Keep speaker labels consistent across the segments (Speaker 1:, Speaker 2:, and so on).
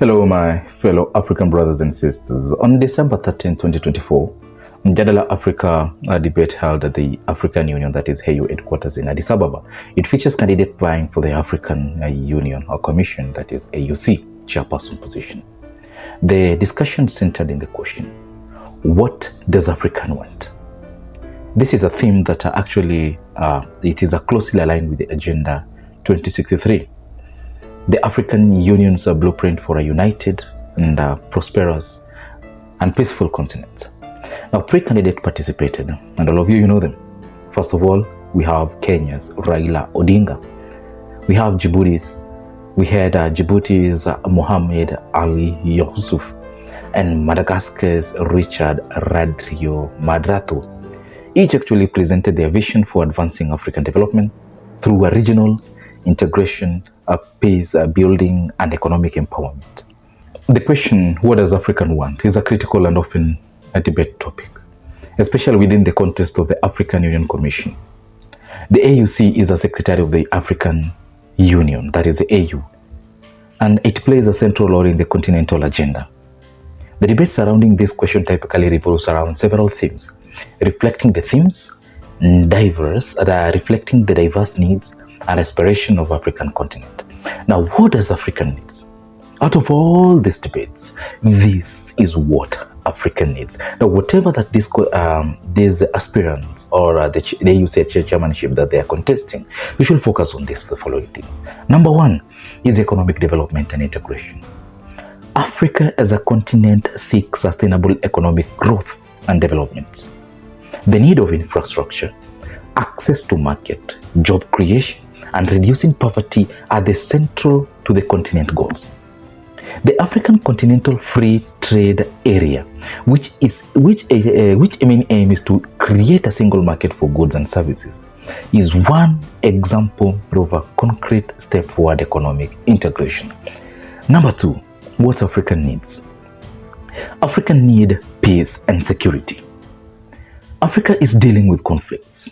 Speaker 1: Hello, my fellow African brothers and sisters. On December 13, 2024, Mjadala Africa, a debate held at the African Union, that is AU headquarters in Addis Ababa. It features candidates vying for the African Union or Commission, that is AUC Chairperson position. The discussion centered in the question, what does Africa want? This is a theme that it is closely aligned with the Agenda 2063. The African Union's blueprint for a united and prosperous and peaceful continent. Now, 3 candidates participated, and all of you know them. First of all, we have Kenya's Raila Odinga. We have Djibouti's Mohamed Ali Yusuf, and Madagascar's Richard Radrio Madrato. Each actually presented their vision for advancing African development through a regional integration, peace building, and economic empowerment. The question, what does Africa want, is a critical and often a debate topic, especially within the context of the African Union Commission. The AUC is a secretary of the African Union, that is the AU, and it plays a central role in the continental agenda. The debate surrounding this question typically revolves around several themes, reflecting the diverse needs and aspiration of African continent. Now, what does Africa needs? Out of all these debates, this is what Africa needs. Now, whatever that these aspirants or the AUC chairmanship that they are contesting, we should focus on the following things. Number 1 is economic development and integration. Africa as a continent seeks sustainable economic growth and development. The need of infrastructure, access to market, job creation, and reducing poverty are the central to the continent goals. The African Continental Free Trade Area, which main aim is to create a single market for goods and services, is one example of a concrete step forward economic integration. Number 2, what Africa needs? Africa needs peace and security. Africa is dealing with conflicts,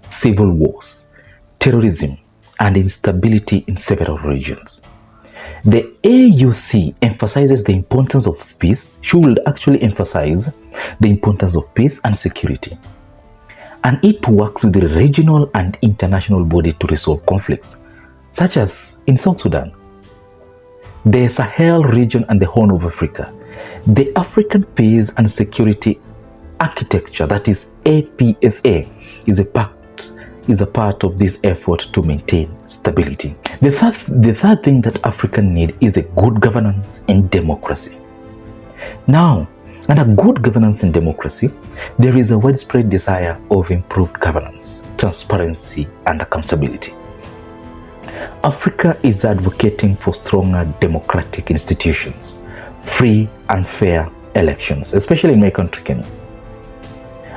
Speaker 1: civil wars, terrorism, and instability in several regions. The AUC emphasizes the importance of peace, should actually emphasize the importance of peace and security. And it works with the regional and international body to resolve conflicts, such as in South Sudan, the Sahel region, and the Horn of Africa. The African Peace and Security Architecture, that is APSA, is a part of this effort to maintain stability. The third thing that Africa needs is a good governance and democracy. Now, under good governance and democracy, there is a widespread desire of improved governance, transparency, and accountability. Africa is advocating for stronger democratic institutions, free and fair elections, especially in my country, Kenya,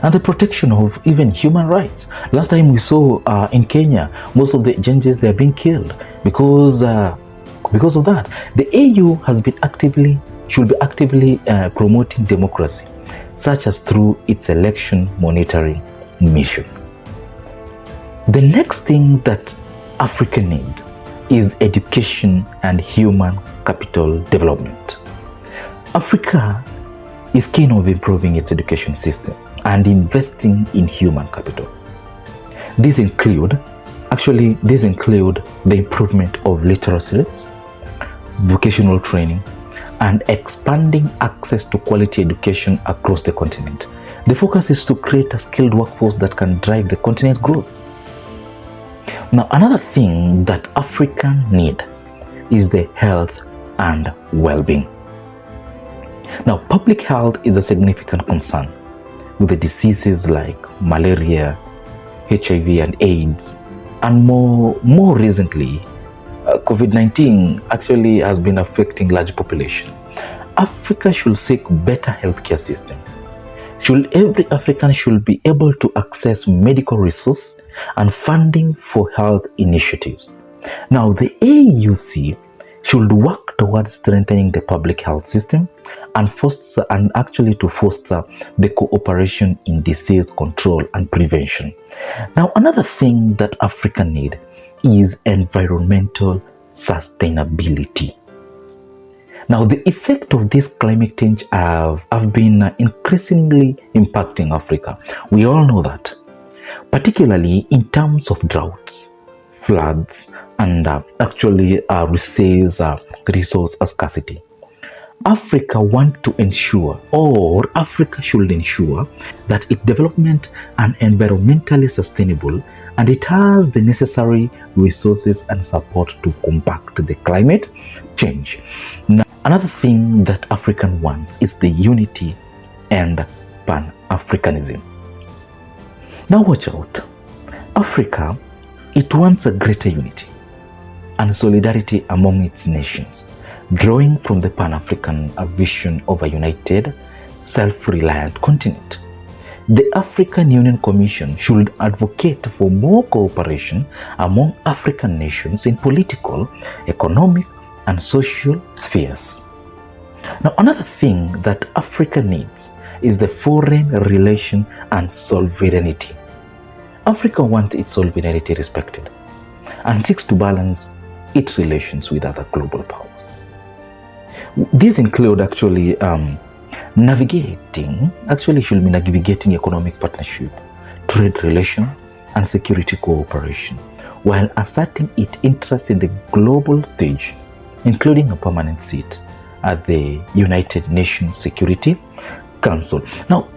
Speaker 1: and the protection of even human rights. Last time we saw in Kenya, most of the judges, they are being killed because of that. The AU should be actively promoting democracy, such as through its election monitoring missions. The next thing that Africa needs is education and human capital development. Africa is keen on improving its education system and investing in human capital. These include the improvement of literacy rates, vocational training, and expanding access to quality education across the continent. The focus is to create a skilled workforce that can drive the continent's growth. Now, another thing that Africa needs is the health and well-being. Now, public health is a significant concern, with the diseases like malaria, HIV and AIDS, and more recently, COVID-19 actually has been affecting large population. Africa should seek better healthcare system. Every African should be able to access medical resources and funding for health initiatives. Now, the AUC should work towards strengthening the public health system and foster the cooperation in disease control and prevention. Now, another thing that Africa needs is environmental sustainability. Now, the effect of this climate change have been increasingly impacting Africa. We all know that, particularly in terms of droughts, floods, and resource scarcity. Africa should ensure that its development are environmentally sustainable, and it has the necessary resources and support to combat the climate change. Now, another thing that Africa wants is the unity and Pan-Africanism. Now watch out. Africa, it wants a greater unity and solidarity among its nations, drawing from the Pan-African vision of a united, self-reliant continent. The African Union Commission should advocate for more cooperation among African nations in political, economic, and social spheres. Now, another thing that Africa needs is the foreign relation and sovereignty. Africa wants its sovereignty respected and seeks to balance its relations with other global powers. These include navigating economic partnership, trade relation, and security cooperation, while asserting its interest in the global stage, including a permanent seat at the United Nations Security Council. Now,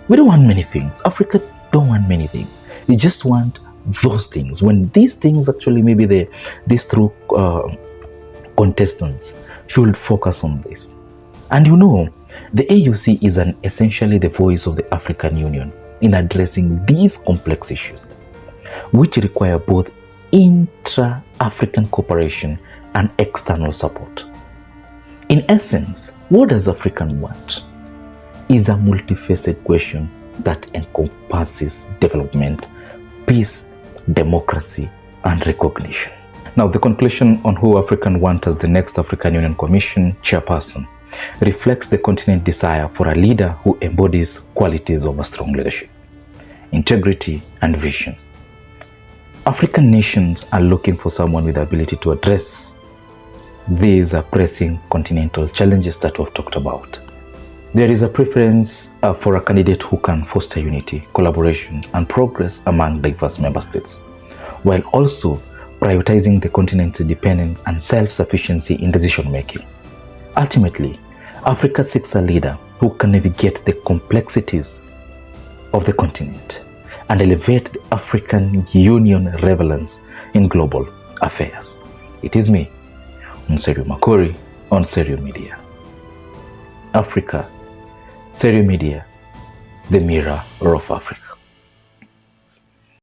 Speaker 1: we don't want many things. Africa don't want many things. We just want those things. When these things maybe these two contestants should focus on this. And the AUC is essentially the voice of the African Union in addressing these complex issues, which require both intra-African cooperation and external support. In essence, what does Africa want is a multifaceted question that encompasses development, peace, democracy, and recognition. Now, the conclusion on who Africa wants as the next African Union Commission chairperson reflects the continent's desire for a leader who embodies qualities of a strong leadership, integrity, and vision. African nations are looking for someone with the ability to address these pressing continental challenges that we've talked about. There is a preference for a candidate who can foster unity, collaboration, and progress among diverse member states, while also prioritizing the continent's independence and self-sufficiency in decision-making. Ultimately, Africa seeks a leader who can navigate the complexities of the continent and elevate the African Union relevance in global affairs. It is me, Serio Makori, on Serio Media. Africa, Serio Media, the mirror of Africa.